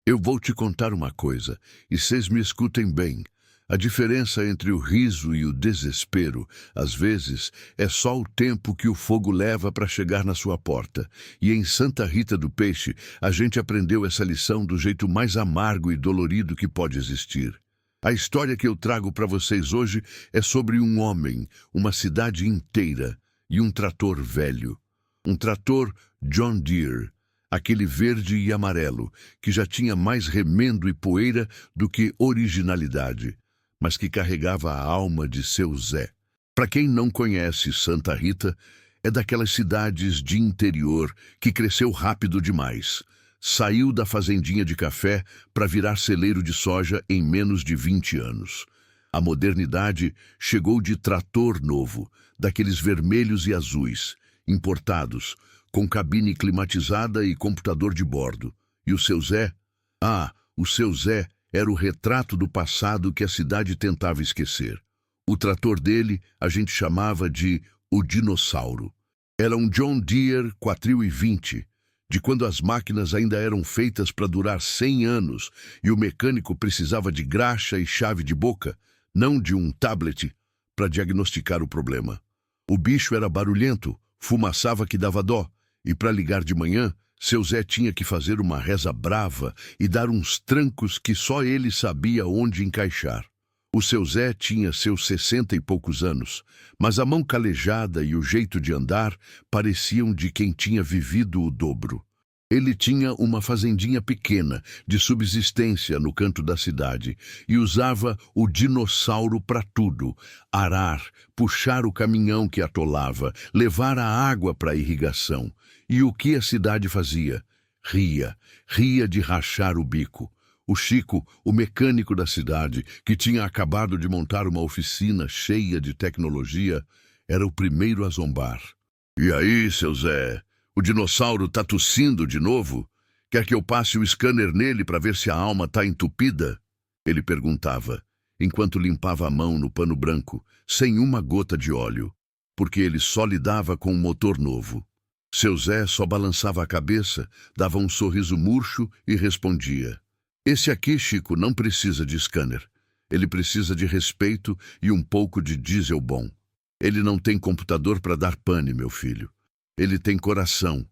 Eu vou te contar uma coisa, e vocês me escutem bem. A diferença entre o riso e o desespero, às vezes, é só o tempo que o fogo leva para chegar na sua porta. E em Santa Rita do Peixe, a gente aprendeu essa lição do jeito mais amargo e dolorido que pode existir. A história que eu trago para vocês hoje é sobre um homem, uma cidade inteira e um trator velho. Um trator John Deere, aquele verde e amarelo, que já tinha mais remendo e poeira do que originalidade, mas que carregava a alma de seu Zé. Para quem não conhece Santa Rita, é daquelas cidades de interior que cresceu rápido demais. Saiu da fazendinha de café para virar celeiro de soja em menos de 20 anos. A modernidade chegou de trator novo, daqueles vermelhos e azuis, importados, com cabine climatizada e computador de bordo. E o seu Zé? O seu Zé era o retrato do passado que a cidade tentava esquecer. O trator dele a gente chamava de o dinossauro. Era um John Deere 420, de quando as máquinas ainda eram feitas para durar 100 anos e o mecânico precisava de graxa e chave de boca, não de um tablet, para diagnosticar o problema. O bicho era barulhento, fumaçava que dava dó, e para ligar de manhã, seu Zé tinha que fazer uma reza brava e dar uns trancos que só ele sabia onde encaixar. O seu Zé tinha seus 60 e poucos anos, mas a mão calejada e o jeito de andar pareciam de quem tinha vivido o dobro. Ele tinha uma fazendinha pequena, de subsistência no canto da cidade, e usava o dinossauro para tudo: arar, puxar o caminhão que atolava, levar a água para a irrigação. E o que a cidade fazia? Ria de rachar o bico. O Chico, o mecânico da cidade, que tinha acabado de montar uma oficina cheia de tecnologia, era o primeiro a zombar. "E aí, seu Zé? O dinossauro tá tossindo de novo? Quer que eu passe o scanner nele para ver se a alma tá entupida?" Ele perguntava, enquanto limpava a mão no pano branco, sem uma gota de óleo, porque ele só lidava com um motor novo. Seu Zé só balançava a cabeça, dava um sorriso murcho e respondia: "Esse aqui, Chico, não precisa de scanner. Ele precisa de respeito e um pouco de diesel bom. Ele não tem computador para dar pane, meu filho. Ele tem coração.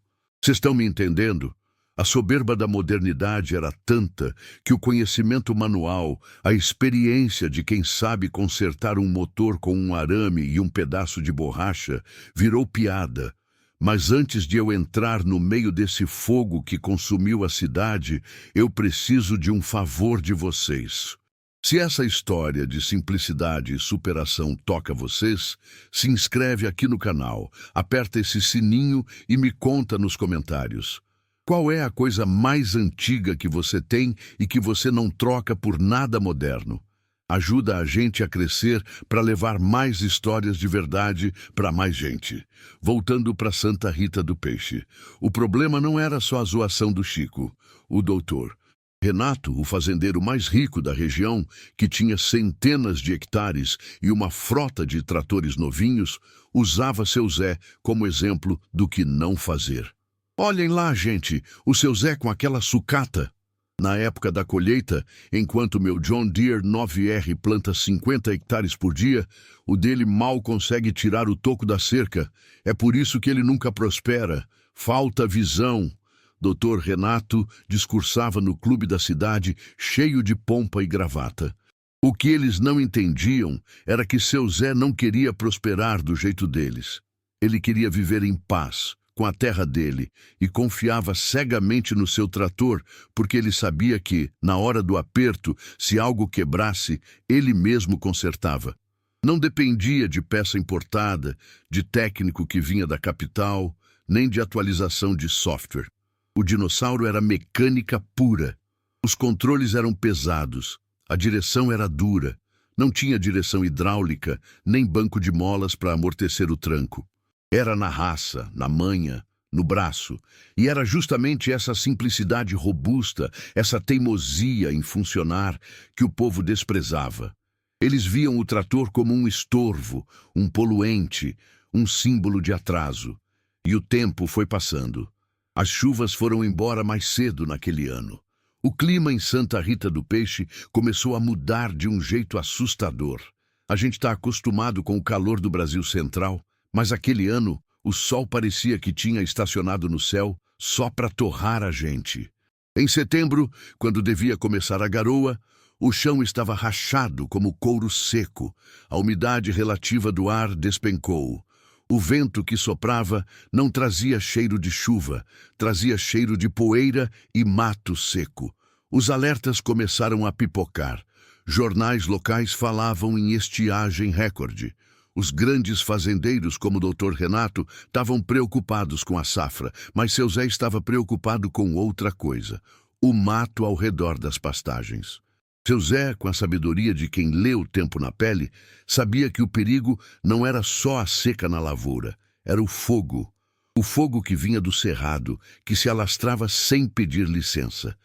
Vocês estão me entendendo?" A soberba da modernidade era tanta que o conhecimento manual, a experiência de quem sabe consertar um motor com um arame e um pedaço de borracha, virou piada. Mas antes de eu entrar no meio desse fogo que consumiu a cidade, eu preciso de um favor de vocês. Se essa história de simplicidade e superação toca vocês, se inscreve aqui no canal, aperta esse sininho e me conta nos comentários. Qual é a coisa mais antiga que você tem e que você não troca por nada moderno? Ajuda a gente a crescer para levar mais histórias de verdade para mais gente. Voltando para Santa Rita do Peixe, o problema não era só a zoação do Chico. O doutor Renato, o fazendeiro mais rico da região, que tinha centenas de hectares e uma frota de tratores novinhos, usava seu Zé como exemplo do que não fazer. "Olhem lá, gente, o seu Zé com aquela sucata." Na época da colheita, enquanto meu John Deere 9R planta 50 hectares por dia, o dele mal consegue tirar o toco da cerca. É por isso que ele nunca prospera. Falta visão. Dr. Renato discursava no clube da cidade, cheio de pompa e gravata. O que eles não entendiam era que seu Zé não queria prosperar do jeito deles. Ele queria viver em paz com a terra dele, e confiava cegamente no seu trator, porque ele sabia que, na hora do aperto, se algo quebrasse, ele mesmo consertava. Não dependia de peça importada, de técnico que vinha da capital, nem de atualização de software. O dinossauro era mecânica pura. Os controles eram pesados, a direção era dura, não tinha direção hidráulica, nem banco de molas para amortecer o tranco. Era na raça, na manha, no braço, e era justamente essa simplicidade robusta, essa teimosia em funcionar, que o povo desprezava. Eles viam o trator como um estorvo, um poluente, um símbolo de atraso. E o tempo foi passando. As chuvas foram embora mais cedo naquele ano. O clima em Santa Rita do Peixe começou a mudar de um jeito assustador. A gente está acostumado com o calor do Brasil Central, mas aquele ano o sol parecia que tinha estacionado no céu só para torrar a gente. Em setembro, quando devia começar a garoa, o chão estava rachado como couro seco. A umidade relativa do ar despencou. O vento que soprava não trazia cheiro de chuva, trazia cheiro de poeira e mato seco. Os alertas começaram a pipocar. Jornais locais falavam em estiagem recorde. Os grandes fazendeiros, como o Dr. Renato, estavam preocupados com a safra, mas seu Zé estava preocupado com outra coisa: o mato ao redor das pastagens. Seu Zé, com a sabedoria de quem lê o tempo na pele, sabia que o perigo não era só a seca na lavoura, era o fogo. O fogo que vinha do cerrado, que se alastrava sem pedir licença.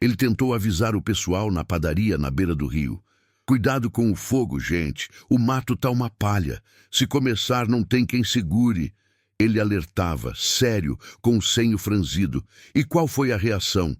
Ele tentou avisar o pessoal na padaria na beira do rio. Cuidado com o fogo, gente. O mato tá uma palha. Se começar, não tem quem segure. Ele alertava, sério, com o senho franzido. E qual foi a reação?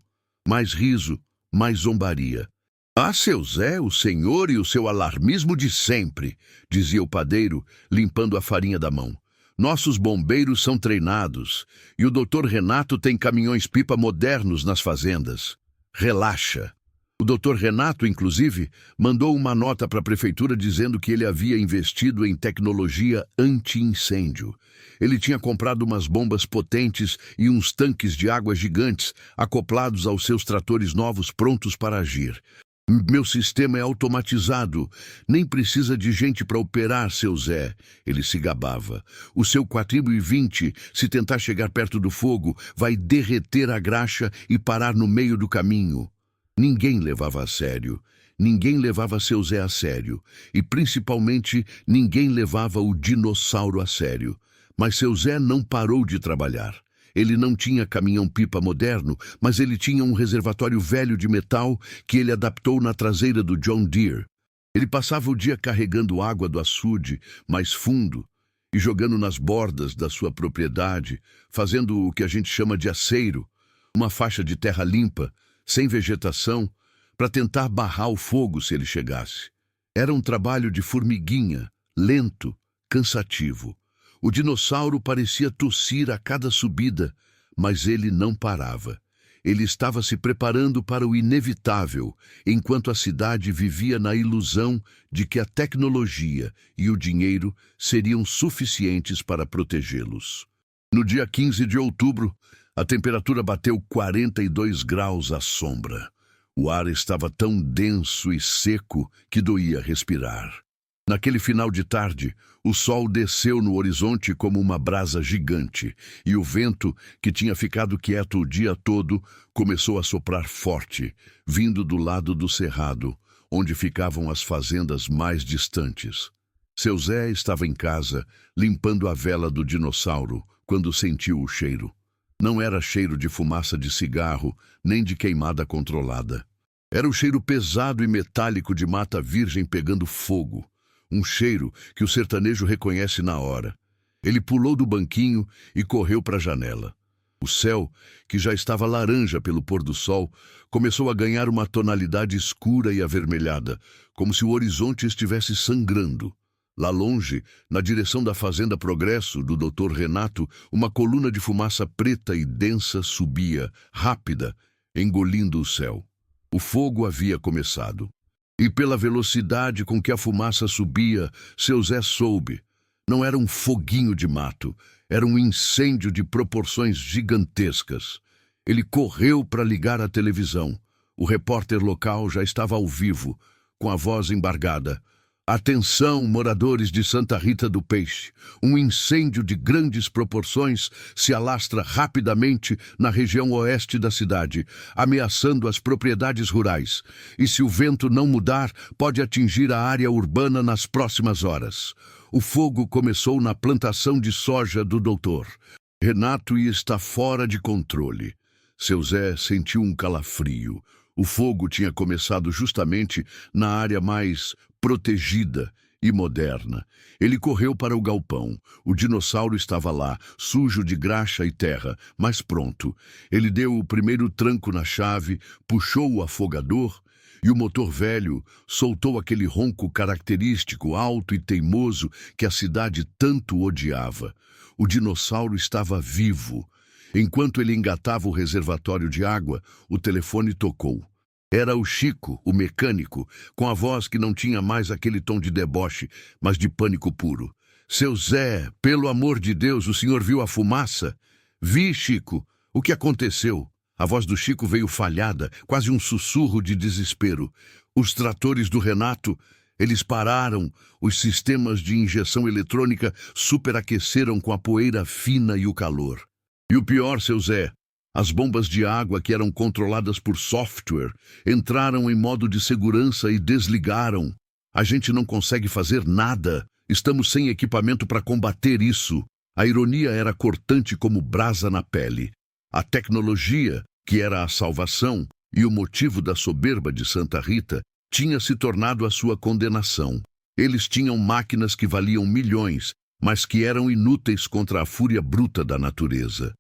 Mais riso, mais zombaria. Ah, seu Zé, o senhor e o seu alarmismo de sempre, dizia o padeiro, limpando a farinha da mão. Nossos bombeiros são treinados e o Dr. Renato tem caminhões-pipa modernos nas fazendas. Relaxa. O Dr. Renato, inclusive, mandou uma nota para a prefeitura dizendo que ele havia investido em tecnologia anti-incêndio. Ele tinha comprado umas bombas potentes e uns tanques de água gigantes acoplados aos seus tratores novos prontos para agir. Meu sistema é automatizado. Nem precisa de gente para operar, seu Zé. Ele se gabava. O seu 420, se tentar chegar perto do fogo, vai derreter a graxa e parar no meio do caminho. Ninguém levava a sério. Ninguém levava seu Zé a sério. E, principalmente, ninguém levava o dinossauro a sério. Mas seu Zé não parou de trabalhar. Ele não tinha caminhão-pipa moderno, mas ele tinha um reservatório velho de metal que ele adaptou na traseira do John Deere. Ele passava o dia carregando água do açude, mais fundo, e jogando nas bordas da sua propriedade, fazendo o que a gente chama de aceiro, uma faixa de terra limpa, sem vegetação, para tentar barrar o fogo se ele chegasse. Era um trabalho de formiguinha, lento, cansativo. O dinossauro parecia tossir a cada subida, mas ele não parava. Ele estava se preparando para o inevitável, enquanto a cidade vivia na ilusão de que a tecnologia e o dinheiro seriam suficientes para protegê-los. No dia 15 de outubro, a temperatura bateu 42 graus à sombra. O ar estava tão denso e seco que doía respirar. Naquele final de tarde, o sol desceu no horizonte como uma brasa gigante, e o vento, que tinha ficado quieto o dia todo, começou a soprar forte, vindo do lado do cerrado, onde ficavam as fazendas mais distantes. Seu Zé estava em casa, limpando a vela do dinossauro, quando sentiu o cheiro. Não era cheiro de fumaça de cigarro, nem de queimada controlada. Era o cheiro pesado e metálico de mata virgem pegando fogo. Um cheiro que o sertanejo reconhece na hora. Ele pulou do banquinho e correu para a janela. O céu, que já estava laranja pelo pôr do sol, começou a ganhar uma tonalidade escura e avermelhada, como se o horizonte estivesse sangrando. Lá longe, na direção da Fazenda Progresso, do Dr. Renato, uma coluna de fumaça preta e densa subia, rápida, engolindo o céu. O fogo havia começado. E pela velocidade com que a fumaça subia, seu Zé soube. Não era um foguinho de mato, era um incêndio de proporções gigantescas. Ele correu para ligar a televisão. O repórter local já estava ao vivo, com a voz embargada. Atenção, moradores de Santa Rita do Peixe. Um incêndio de grandes proporções se alastra rapidamente na região oeste da cidade, ameaçando as propriedades rurais. E se o vento não mudar, pode atingir a área urbana nas próximas horas. O fogo começou na plantação de soja do doutor Renato e está fora de controle. Seu Zé sentiu um calafrio. O fogo tinha começado justamente na área mais protegida e moderna. Ele correu para o galpão. O dinossauro estava lá, sujo de graxa e terra, mas pronto. Ele deu o primeiro tranco na chave, puxou o afogador e o motor velho soltou aquele ronco característico, alto e teimoso que a cidade tanto odiava. O dinossauro estava vivo. Enquanto ele engatava o reservatório de água, o telefone tocou. Era o Chico, o mecânico, com a voz que não tinha mais aquele tom de deboche, mas de pânico puro. Seu Zé, pelo amor de Deus, o senhor viu a fumaça? Vi, Chico. O que aconteceu? A voz do Chico veio falhada, quase um sussurro de desespero. Os tratores do Renato, eles pararam. Os sistemas de injeção eletrônica superaqueceram com a poeira fina e o calor. E o pior, seu Zé, as bombas de água que eram controladas por software entraram em modo de segurança e desligaram. A gente não consegue fazer nada. Estamos sem equipamento para combater isso. A ironia era cortante como brasa na pele. A tecnologia, que era a salvação e o motivo da soberba de Santa Rita, tinha se tornado a sua condenação. Eles tinham máquinas que valiam milhões, mas que eram inúteis contra a fúria bruta da natureza.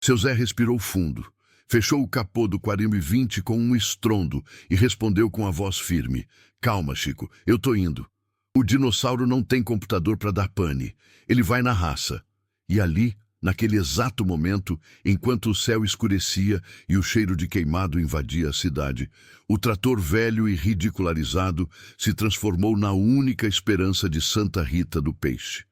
Seu Zé respirou fundo, fechou o capô do 4020 com um estrondo e respondeu com a voz firme. Calma, Chico, eu tô indo. O dinossauro não tem computador para dar pane. Ele vai na raça. E ali, naquele exato momento, enquanto o céu escurecia e o cheiro de queimado invadia a cidade, o trator velho e ridicularizado se transformou na única esperança de Santa Rita do Peixe.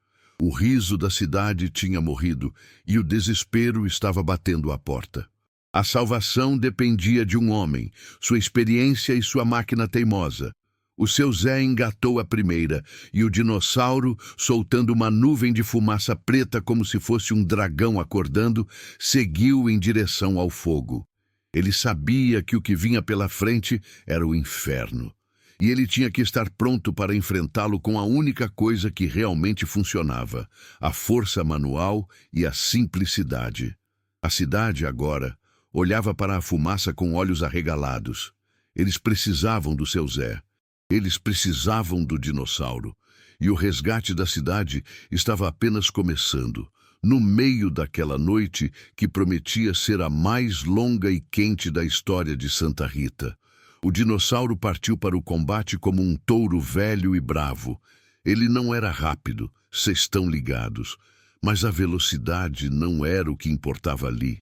O riso da cidade tinha morrido e o desespero estava batendo à porta. A salvação dependia de um homem, sua experiência e sua máquina teimosa. O seu Zé engatou a primeira e o dinossauro, soltando uma nuvem de fumaça preta como se fosse um dragão acordando, seguiu em direção ao fogo. Ele sabia que o que vinha pela frente era o inferno. E ele tinha que estar pronto para enfrentá-lo com a única coisa que realmente funcionava, a força manual e a simplicidade. A cidade, agora, olhava para a fumaça com olhos arregalados. Eles precisavam do seu Zé. Eles precisavam do dinossauro. E o resgate da cidade estava apenas começando, no meio daquela noite que prometia ser a mais longa e quente da história de Santa Rita. O dinossauro partiu para o combate como um touro velho e bravo. Ele não era rápido, vocês estão ligados, mas a velocidade não era o que importava ali.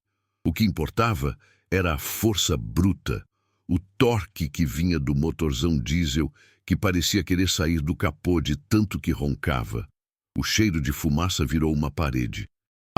O que importava era a força bruta, o torque que vinha do motorzão diesel que parecia querer sair do capô de tanto que roncava. O cheiro de fumaça virou uma parede.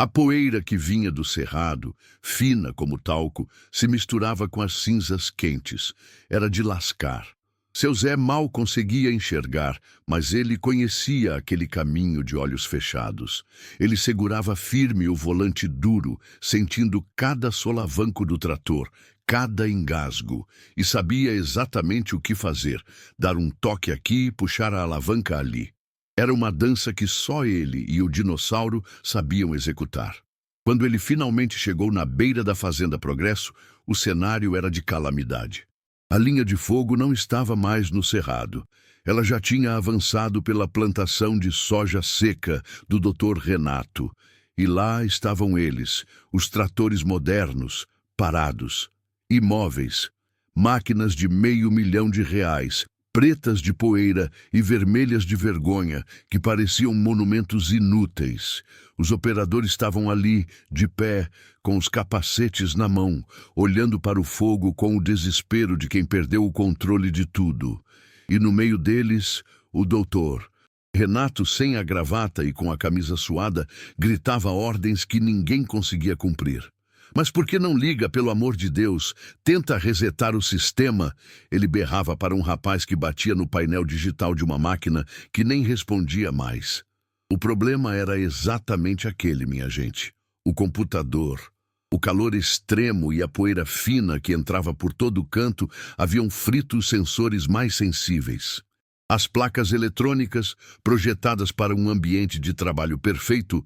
A poeira que vinha do cerrado, fina como talco, se misturava com as cinzas quentes. Era de lascar. Seu Zé mal conseguia enxergar, mas ele conhecia aquele caminho de olhos fechados. Ele segurava firme o volante duro, sentindo cada solavanco do trator, cada engasgo, e sabia exatamente o que fazer, dar um toque aqui e puxar a alavanca ali. Era uma dança que só ele e o dinossauro sabiam executar. Quando ele finalmente chegou na beira da Fazenda Progresso, o cenário era de calamidade. A linha de fogo não estava mais no cerrado. Ela já tinha avançado pela plantação de soja seca do Dr. Renato. E lá estavam eles, os tratores modernos, parados, imóveis, máquinas de R$ 500 mil, pretas de poeira e vermelhas de vergonha, que pareciam monumentos inúteis. Os operadores estavam ali, de pé, com os capacetes na mão, olhando para o fogo com o desespero de quem perdeu o controle de tudo. E no meio deles, o doutor. Renato, sem a gravata e com a camisa suada, gritava ordens que ninguém conseguia cumprir. Mas por que não liga, pelo amor de Deus? Tenta resetar o sistema. Ele berrava para um rapaz que batia no painel digital de uma máquina que nem respondia mais. O problema era exatamente aquele, minha gente. O computador. O calor extremo e a poeira fina que entrava por todo o canto haviam frito os sensores mais sensíveis. As placas eletrônicas, projetadas para um ambiente de trabalho perfeito,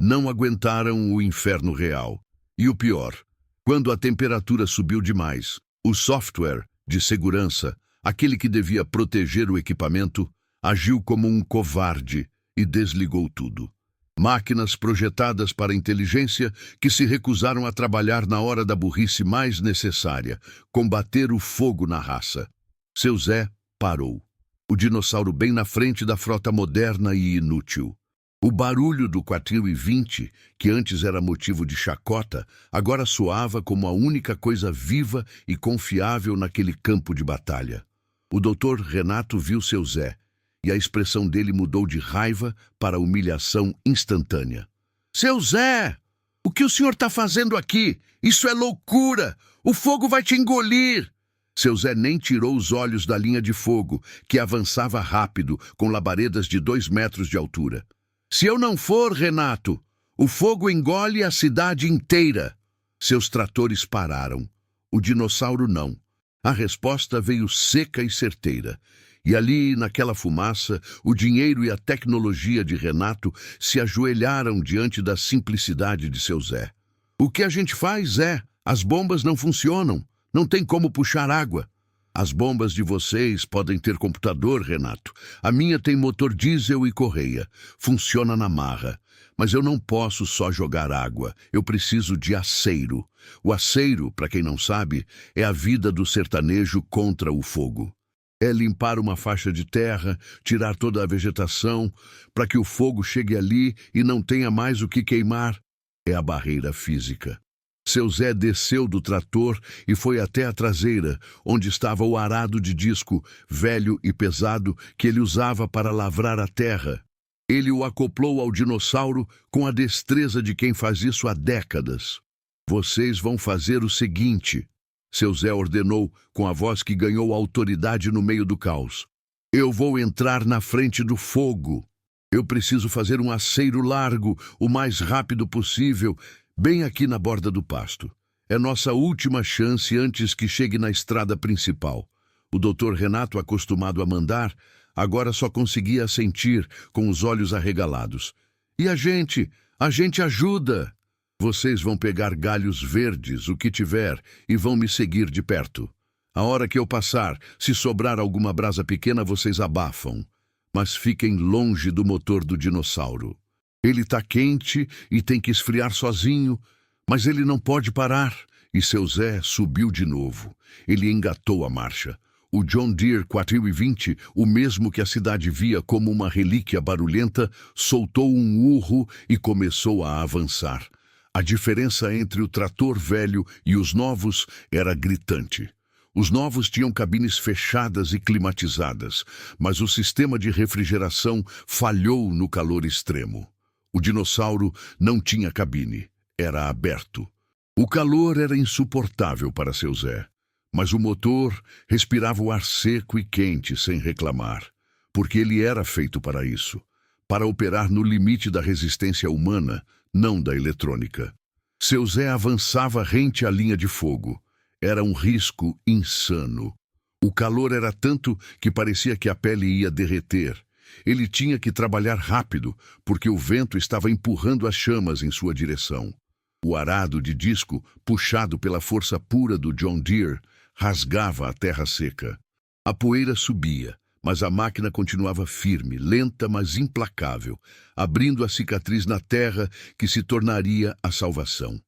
não aguentaram o inferno real. E o pior, quando a temperatura subiu demais, o software de segurança, aquele que devia proteger o equipamento, agiu como um covarde e desligou tudo. Máquinas projetadas para a inteligência que se recusaram a trabalhar na hora da burrice mais necessária, combater o fogo na raça. Seu Zé parou. O dinossauro bem na frente da frota moderna e inútil. O barulho do 420, que antes era motivo de chacota, agora soava como a única coisa viva e confiável naquele campo de batalha. O doutor Renato viu seu Zé, e a expressão dele mudou de raiva para humilhação instantânea. Seu Zé, o que o senhor está fazendo aqui? Isso é loucura! O fogo vai te engolir! Seu Zé nem tirou os olhos da linha de fogo, que avançava rápido, com labaredas de 2 metros de altura. Se eu não for, Renato, o fogo engole a cidade inteira. Seus tratores pararam. O dinossauro não. A resposta veio seca e certeira. E ali, naquela fumaça, o dinheiro e a tecnologia de Renato se ajoelharam diante da simplicidade de seu Zé. O que a gente faz, Zé? As bombas não funcionam. Não tem como puxar água. As bombas de vocês podem ter computador, Renato. A minha tem motor diesel e correia. Funciona na marra. Mas eu não posso só jogar água. Eu preciso de aceiro. O aceiro, para quem não sabe, é a vida do sertanejo contra o fogo. É limpar uma faixa de terra, tirar toda a vegetação, para que o fogo chegue ali e não tenha mais o que queimar. É a barreira física. Seu Zé desceu do trator e foi até a traseira, onde estava o arado de disco, velho e pesado, que ele usava para lavrar a terra. Ele o acoplou ao dinossauro com a destreza de quem faz isso há décadas. Vocês vão fazer o seguinte, seu Zé ordenou com a voz que ganhou autoridade no meio do caos. Eu vou entrar na frente do fogo. Eu preciso fazer um aceiro largo, o mais rápido possível, bem aqui na borda do pasto. É nossa última chance antes que chegue na estrada principal. O doutor Renato, acostumado a mandar, agora só conseguia sentir com os olhos arregalados. E a gente ajuda! Vocês vão pegar galhos verdes, o que tiver, e vão me seguir de perto. A hora que eu passar, se sobrar alguma brasa pequena, vocês abafam. Mas fiquem longe do motor do dinossauro. Ele está quente e tem que esfriar sozinho, mas ele não pode parar. E seu Zé subiu de novo. Ele engatou a marcha. O John Deere 420, o mesmo que a cidade via como uma relíquia barulhenta, soltou um urro e começou a avançar. A diferença entre o trator velho e os novos era gritante. Os novos tinham cabines fechadas e climatizadas, mas o sistema de refrigeração falhou no calor extremo. O dinossauro não tinha cabine, era aberto. O calor era insuportável para seu Zé, mas o motor respirava o ar seco e quente sem reclamar, porque ele era feito para isso, para operar no limite da resistência humana, não da eletrônica. Seu Zé avançava rente à linha de fogo. Era um risco insano. O calor era tanto que parecia que a pele ia derreter. Ele tinha que trabalhar rápido, porque o vento estava empurrando as chamas em sua direção. O arado de disco, puxado pela força pura do John Deere, rasgava a terra seca. A poeira subia, mas a máquina continuava firme, lenta, mas implacável, abrindo a cicatriz na terra que se tornaria a salvação.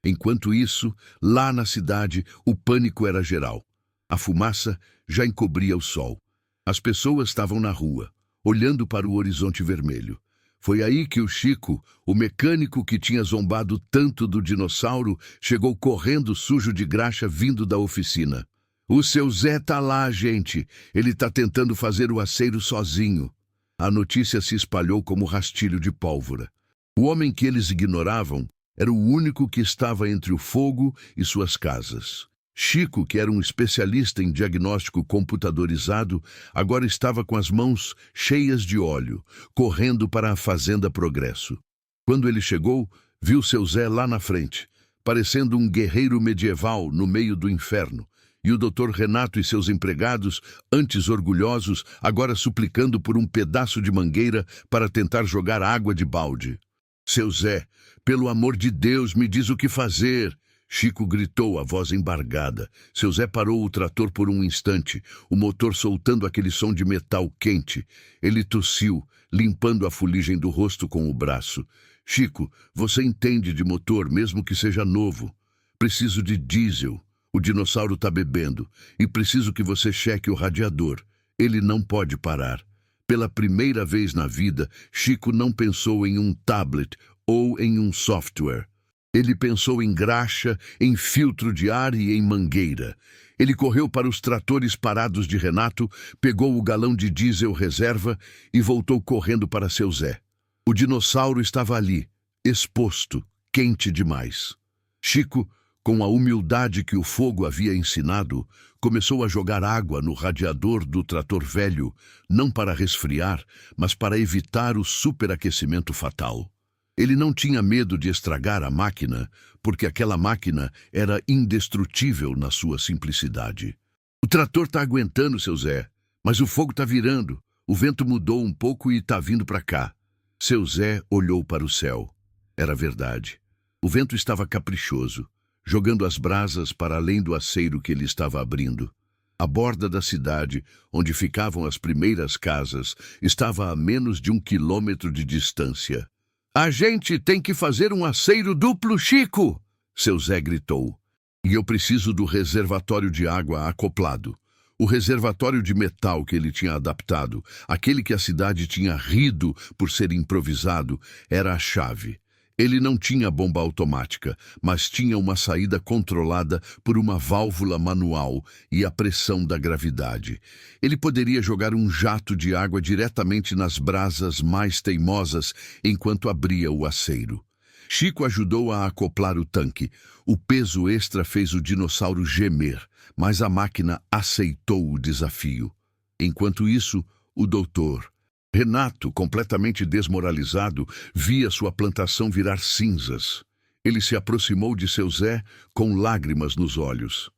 Enquanto isso, lá na cidade, o pânico era geral. A fumaça já encobria o sol. As pessoas estavam na rua, olhando para o horizonte vermelho. Foi aí que o Chico, o mecânico que tinha zombado tanto do dinossauro, chegou correndo sujo de graxa vindo da oficina. O seu Zé tá lá, gente. Ele tá tentando fazer o aceiro sozinho. A notícia se espalhou como rastilho de pólvora. O homem que eles ignoravam era o único que estava entre o fogo e suas casas. Chico, que era um especialista em diagnóstico computadorizado, agora estava com as mãos cheias de óleo, correndo para a Fazenda Progresso. Quando ele chegou, viu seu Zé lá na frente, parecendo um guerreiro medieval no meio do inferno, e o doutor Renato e seus empregados, antes orgulhosos, agora suplicando por um pedaço de mangueira para tentar jogar água de balde. Seu Zé, pelo amor de Deus, me diz o que fazer. Chico gritou, a voz embargada. Seu Zé parou o trator por um instante, o motor soltando aquele som de metal quente. Ele tossiu, limpando a fuligem do rosto com o braço. Chico, você entende de motor, mesmo que seja novo. Preciso de diesel. O dinossauro está bebendo. E preciso que você cheque o radiador. Ele não pode parar. Pela primeira vez na vida, Chico não pensou em um tablet ou em um software. Ele pensou em graxa, em filtro de ar e em mangueira. Ele correu para os tratores parados de Renato, pegou o galão de diesel reserva e voltou correndo para seu Zé. O dinossauro estava ali, exposto, quente demais. Chico, com a humildade que o fogo havia ensinado, começou a jogar água no radiador do trator velho, não para resfriar, mas para evitar o superaquecimento fatal. Ele não tinha medo de estragar a máquina, porque aquela máquina era indestrutível na sua simplicidade. O trator está aguentando, seu Zé, mas o fogo está virando. O vento mudou um pouco e está vindo para cá. Seu Zé olhou para o céu. Era verdade. O vento estava caprichoso, jogando as brasas para além do aceiro que ele estava abrindo. A borda da cidade, onde ficavam as primeiras casas, estava a menos de 1 quilômetro de distância. A gente tem que fazer um aceiro duplo, Chico! Seu Zé gritou. E eu preciso do reservatório de água acoplado. O reservatório de metal que ele tinha adaptado, aquele que a cidade tinha rido por ser improvisado, era a chave. Ele não tinha bomba automática, mas tinha uma saída controlada por uma válvula manual e a pressão da gravidade. Ele poderia jogar um jato de água diretamente nas brasas mais teimosas enquanto abria o aceiro. Chico ajudou a acoplar o tanque. O peso extra fez o dinossauro gemer, mas a máquina aceitou o desafio. Enquanto isso, o doutor Renato, completamente desmoralizado, via sua plantação virar cinzas. Ele se aproximou de seu Zé com lágrimas nos olhos.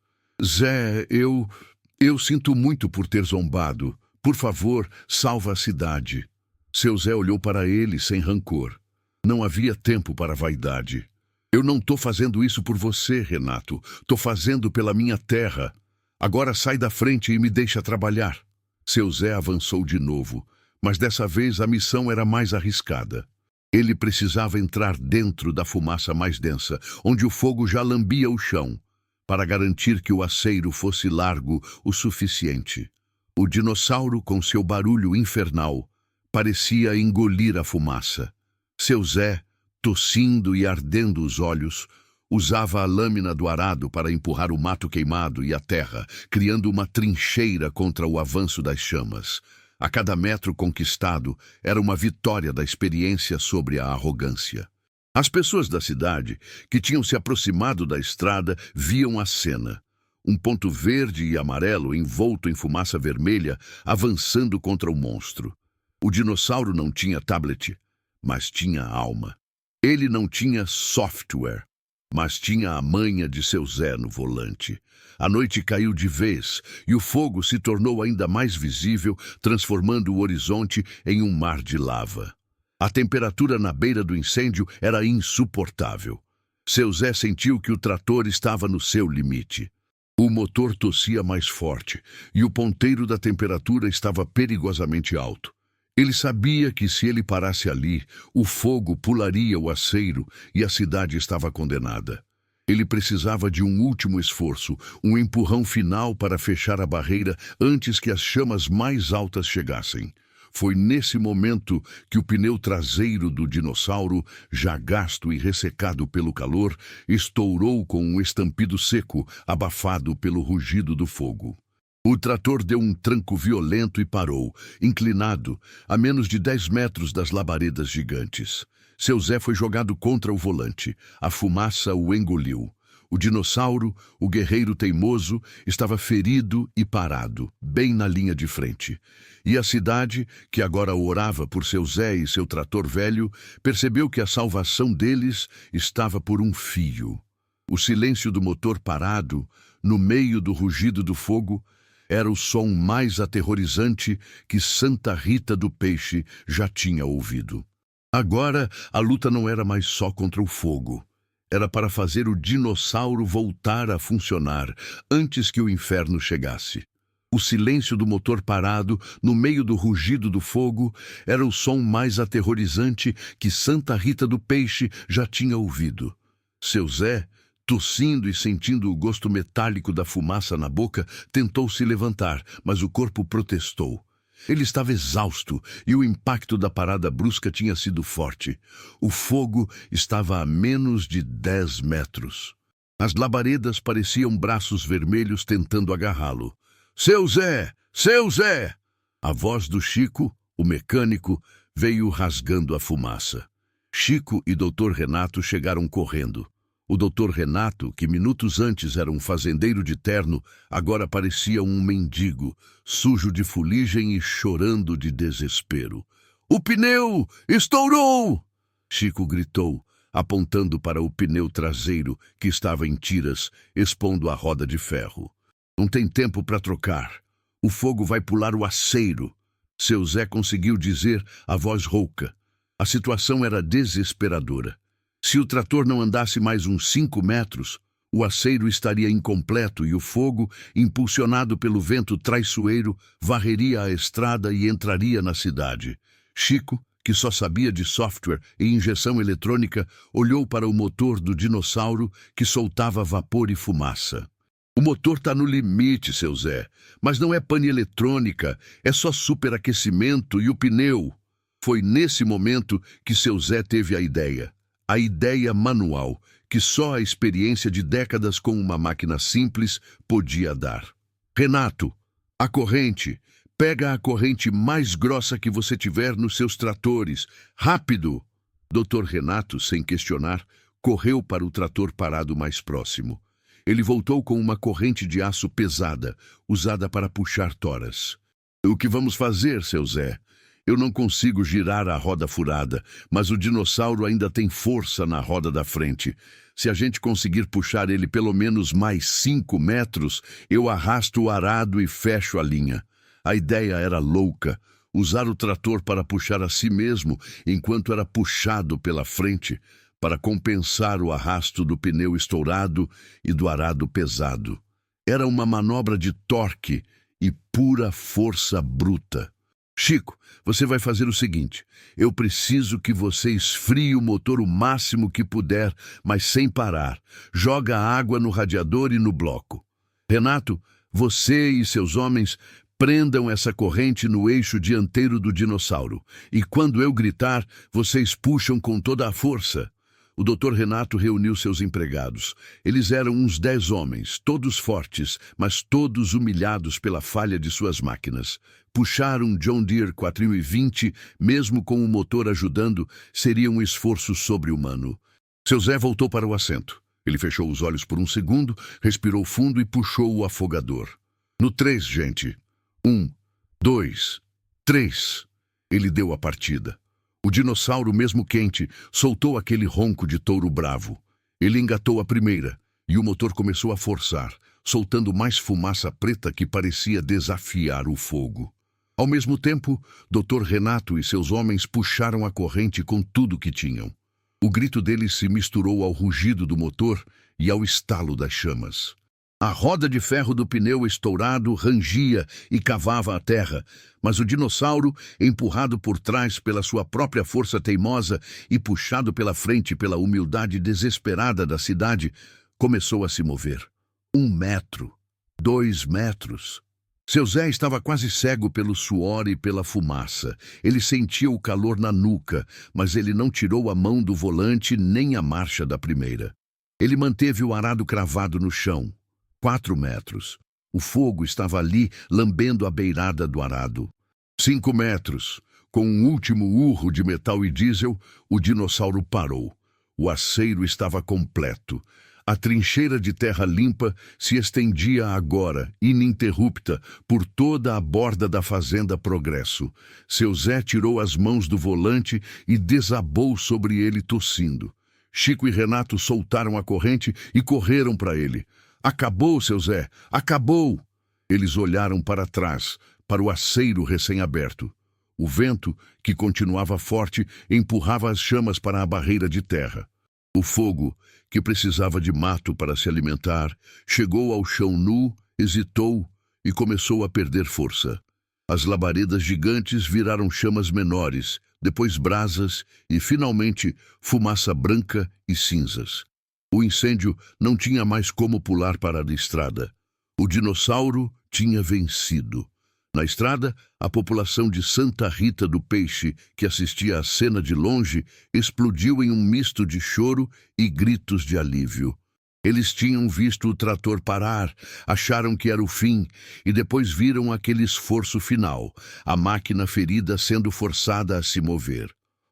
Zé, eu sinto muito por ter zombado. Por favor, salva a cidade. Seu Zé olhou para ele sem rancor. Não havia tempo para vaidade. Eu não estou fazendo isso por você, Renato. Estou fazendo pela minha terra. Agora sai da frente e me deixa trabalhar. Seu Zé avançou de novo. Mas dessa vez a missão era mais arriscada. Ele precisava entrar dentro da fumaça mais densa, onde o fogo já lambia o chão, para garantir que o aceiro fosse largo o suficiente. O dinossauro, com seu barulho infernal, parecia engolir a fumaça. Seu Zé, tossindo e ardendo os olhos, usava a lâmina do arado para empurrar o mato queimado e a terra, criando uma trincheira contra o avanço das chamas. A cada metro conquistado era uma vitória da experiência sobre a arrogância. As pessoas da cidade, que tinham se aproximado da estrada, viam a cena. Um ponto verde e amarelo envolto em fumaça vermelha, avançando contra o monstro. O dinossauro não tinha tablet, mas tinha alma. Ele não tinha software, mas tinha a manha de seu Zé no volante. A noite caiu de vez e o fogo se tornou ainda mais visível, transformando o horizonte em um mar de lava. A temperatura na beira do incêndio era insuportável. Seu Zé sentiu que o trator estava no seu limite. O motor tossia mais forte e o ponteiro da temperatura estava perigosamente alto. Ele sabia que se ele parasse ali, o fogo pularia o aceiro e a cidade estava condenada. Ele precisava de um último esforço, um empurrão final para fechar a barreira antes que as chamas mais altas chegassem. Foi nesse momento que o pneu traseiro do dinossauro, já gasto e ressecado pelo calor, estourou com um estampido seco, abafado pelo rugido do fogo. O trator deu um tranco violento e parou, inclinado, a menos de 10 metros das labaredas gigantes. Seu Zé foi jogado contra o volante. A fumaça o engoliu. O dinossauro, o guerreiro teimoso, estava ferido e parado, bem na linha de frente. E a cidade, que agora orava por seu Zé e seu trator velho, percebeu que a salvação deles estava por um fio. O silêncio do motor parado, no meio do rugido do fogo, era o som mais aterrorizante que Santa Rita do Peixe já tinha ouvido. Agora, a luta não era mais só contra o fogo. era para fazer o dinossauro voltar a funcionar antes que o inferno chegasse. O silêncio do motor parado, no meio do rugido do fogo, era o som mais aterrorizante que Santa Rita do Peixe já tinha ouvido. Seu Zé, tossindo e sentindo o gosto metálico da fumaça na boca, tentou se levantar, mas o corpo protestou. Ele estava exausto e o impacto da parada brusca tinha sido forte. O fogo estava a menos de 10 metros. As labaredas pareciam braços vermelhos tentando agarrá-lo. Seu Zé! Seu Zé! A voz do Chico, o mecânico, veio rasgando a fumaça. Chico e Dr. Renato chegaram correndo. O Dr. Renato, que minutos antes era um fazendeiro de terno, agora parecia um mendigo, sujo de fuligem e chorando de desespero. O pneu estourou! Chico gritou, apontando para o pneu traseiro, que estava em tiras, expondo a roda de ferro. Não tem tempo para trocar. O fogo vai pular o aceiro. Seu Zé conseguiu dizer, a voz rouca. A situação era desesperadora. Se o trator não andasse mais uns 5 metros, o aceiro estaria incompleto e o fogo, impulsionado pelo vento traiçoeiro, varreria a estrada e entraria na cidade. Chico, que só sabia de software e injeção eletrônica, olhou para o motor do dinossauro que soltava vapor e fumaça. O motor está no limite, seu Zé, mas não é pane eletrônica, é só superaquecimento e o pneu. Foi nesse momento que seu Zé teve a ideia manual, que só a experiência de décadas com uma máquina simples podia dar. Renato, a corrente, pega a corrente mais grossa que você tiver nos seus tratores, rápido! Dr. Renato, sem questionar, correu para o trator parado mais próximo. Ele voltou com uma corrente de aço pesada, usada para puxar toras. O que vamos fazer, seu Zé? Eu não consigo girar a roda furada, mas o dinossauro ainda tem força na roda da frente. Se a gente conseguir puxar ele pelo menos mais 5 metros, eu arrasto o arado e fecho a linha. A ideia era louca, usar o trator para puxar a si mesmo enquanto era puxado pela frente, para compensar o arrasto do pneu estourado e do arado pesado. Era uma manobra de torque e pura força bruta. Chico, você vai fazer o seguinte, eu preciso que você esfrie o motor o máximo que puder, mas sem parar. Joga água no radiador e no bloco. Renato, você e seus homens prendam essa corrente no eixo dianteiro do dinossauro, e quando eu gritar, vocês puxam com toda a força. O Dr. Renato reuniu seus empregados. Eles eram uns 10 homens, todos fortes, mas todos humilhados pela falha de suas máquinas. Puxar um John Deere 4020, mesmo com o motor ajudando, seria um esforço sobre-humano. Seu Zé voltou para o assento. Ele fechou os olhos por um segundo, respirou fundo e puxou o afogador. No 3, gente. 1, 2, 3. Ele deu a partida. O dinossauro, mesmo quente, soltou aquele ronco de touro bravo. Ele engatou a primeira, e o motor começou a forçar, soltando mais fumaça preta que parecia desafiar o fogo. Ao mesmo tempo, Dr. Renato e seus homens puxaram a corrente com tudo que tinham. O grito deles se misturou ao rugido do motor e ao estalo das chamas. A roda de ferro do pneu estourado rangia e cavava a terra, mas o dinossauro, empurrado por trás pela sua própria força teimosa e puxado pela frente pela humildade desesperada da cidade, começou a se mover. 1 metro, 2 metros. Seu Zé estava quase cego pelo suor e pela fumaça. Ele sentia o calor na nuca, mas ele não tirou a mão do volante nem a marcha da primeira. Ele manteve o arado cravado no chão. 4 metros. O fogo estava ali, lambendo a beirada do arado. 5 metros. Com um último urro de metal e diesel, o dinossauro parou. O aceiro estava completo. A trincheira de terra limpa se estendia agora, ininterrupta, por toda a borda da fazenda Progresso. Seu Zé tirou as mãos do volante e desabou sobre ele tossindo. Chico e Renato soltaram a corrente e correram para ele. Acabou, seu Zé, acabou! Eles olharam para trás, para o aceiro recém-aberto. O vento, que continuava forte, empurrava as chamas para a barreira de terra. O fogo, que precisava de mato para se alimentar, chegou ao chão nu, hesitou e começou a perder força. As labaredas gigantes viraram chamas menores, depois brasas e, finalmente, fumaça branca e cinzas. O incêndio não tinha mais como pular para a estrada. O dinossauro tinha vencido. Na estrada, a população de Santa Rita do Peixe, que assistia à cena de longe, explodiu em um misto de choro e gritos de alívio. Eles tinham visto o trator parar, acharam que era o fim, e depois viram aquele esforço final, a máquina ferida sendo forçada a se mover.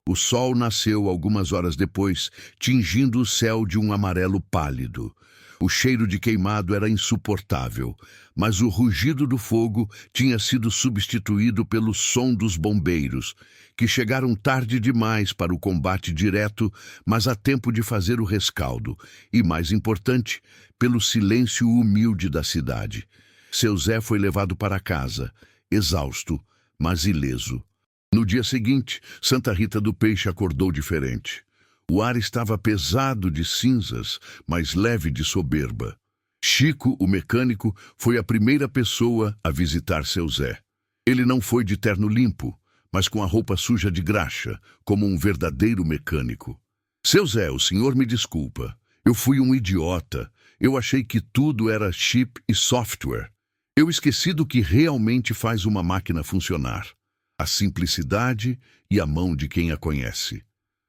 O sol nasceu algumas horas depois, tingindo o céu de um amarelo pálido. O cheiro de queimado era insuportável, mas o rugido do fogo tinha sido substituído pelo som dos bombeiros, que chegaram tarde demais para o combate direto, mas a tempo de fazer o rescaldo, e, mais importante, pelo silêncio humilde da cidade. Seu Zé foi levado para casa, exausto, mas ileso. No dia seguinte, Santa Rita do Peixe acordou diferente. O ar estava pesado de cinzas, mas leve de soberba. Chico, o mecânico, foi a primeira pessoa a visitar seu Zé. Ele não foi de terno limpo, mas com a roupa suja de graxa, como um verdadeiro mecânico. Seu Zé, o senhor me desculpa. Eu fui um idiota. Eu achei que tudo era chip e software. Eu esqueci do que realmente faz uma máquina funcionar. A simplicidade e a mão de quem a conhece.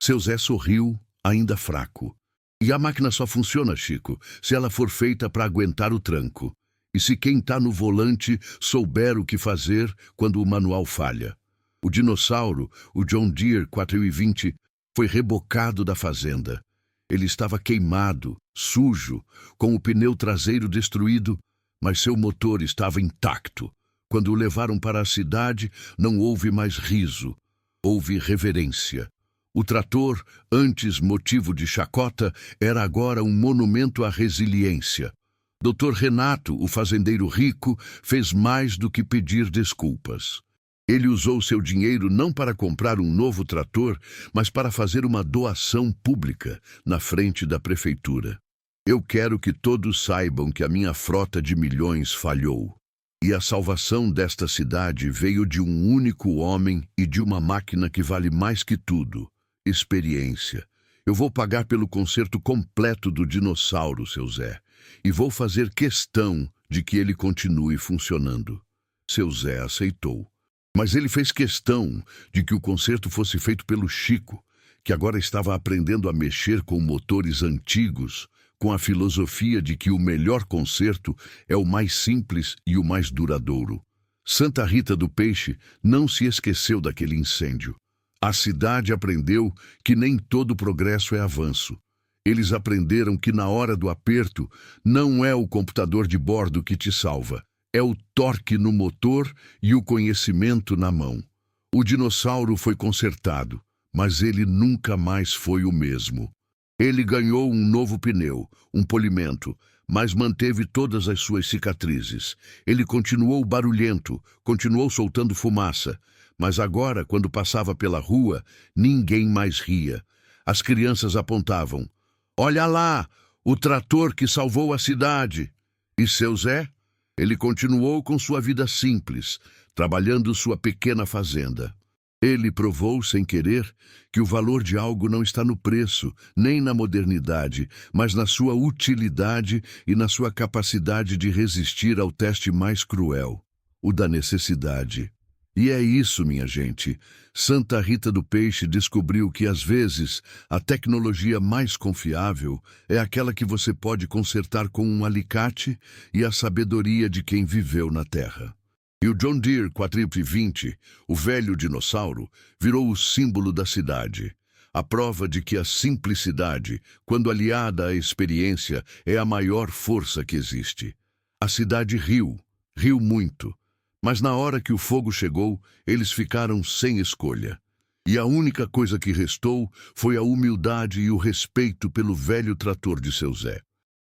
Seu Zé sorriu, ainda fraco. E a máquina só funciona, Chico, se ela for feita para aguentar o tranco. E se quem está no volante souber o que fazer quando o manual falha. O dinossauro, o John Deere 420, foi rebocado da fazenda. Ele estava queimado, sujo, com o pneu traseiro destruído, mas seu motor estava intacto. Quando o levaram para a cidade, não houve mais riso, houve reverência. O trator, antes motivo de chacota, era agora um monumento à resiliência. Dr. Renato, o fazendeiro rico, fez mais do que pedir desculpas. Ele usou seu dinheiro não para comprar um novo trator, mas para fazer uma doação pública na frente da prefeitura. Eu quero que todos saibam que a minha frota de milhões falhou. E a salvação desta cidade veio de um único homem e de uma máquina que vale mais que tudo. Experiência. Eu vou pagar pelo conserto completo do dinossauro, seu Zé, e vou fazer questão de que ele continue funcionando. Seu Zé aceitou. Mas ele fez questão de que o conserto fosse feito pelo Chico, que agora estava aprendendo a mexer com motores antigos, com a filosofia de que o melhor conserto é o mais simples e o mais duradouro. Santa Rita do Peixe não se esqueceu daquele incêndio. A cidade aprendeu que nem todo progresso é avanço. Eles aprenderam que na hora do aperto não é o computador de bordo que te salva. É o torque no motor e o conhecimento na mão. O dinossauro foi consertado, mas ele nunca mais foi o mesmo. Ele ganhou um novo pneu, um polimento, mas manteve todas as suas cicatrizes. Ele continuou barulhento, continuou soltando fumaça. Mas agora, quando passava pela rua, ninguém mais ria. As crianças apontavam. Olha lá, o trator que salvou a cidade. E seu Zé? Ele continuou com sua vida simples, trabalhando sua pequena fazenda. Ele provou, sem querer, que o valor de algo não está no preço, nem na modernidade, mas na sua utilidade e na sua capacidade de resistir ao teste mais cruel, o da necessidade. E é isso, minha gente. Santa Rita do Peixe descobriu que, às vezes, a tecnologia mais confiável é aquela que você pode consertar com um alicate e a sabedoria de quem viveu na terra. E o John Deere 420, o velho dinossauro, virou o símbolo da cidade. A prova de que a simplicidade, quando aliada à experiência, é a maior força que existe. A cidade riu muito. Mas na hora que o fogo chegou, eles ficaram sem escolha. E a única coisa que restou foi a humildade e o respeito pelo velho trator de seu Zé.